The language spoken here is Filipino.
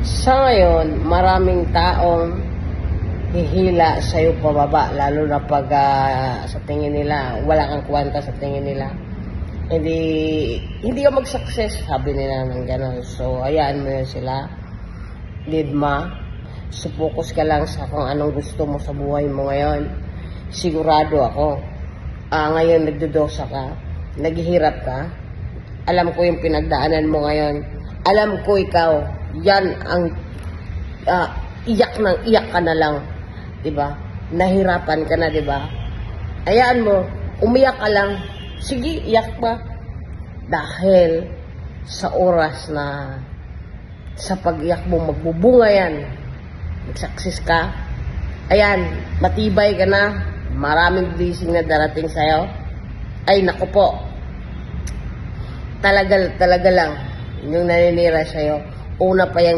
Sa ngayon, maraming taong hihila sa'yo pababa, lalo na pag sa tingin nila, wala kang kwenta sa tingin nila. Hindi ka mag-success, sabi nila ng gano'n. So, hayaan mo yun sila. Didma, so focus ka lang sa kung anong gusto mo sa buhay mo ngayon. Sigurado ako, ngayon nagdudosa ka, naghihirap ka, alam ko yung pinagdaanan mo ngayon, alam ko ikaw, yan ang iyak ka na lang, diba? Nahirapan ka na, diba? Hayaan mo, umiyak ka lang, sige, iyak pa. Dahil sa oras na sa pag-iyak mo, magbubunga yan, mag-success ka, ayan, matibay ka na, maraming blessing na darating sa'yo. Ay, naku po, talaga lang, yung naninira sa'yo, una pa yan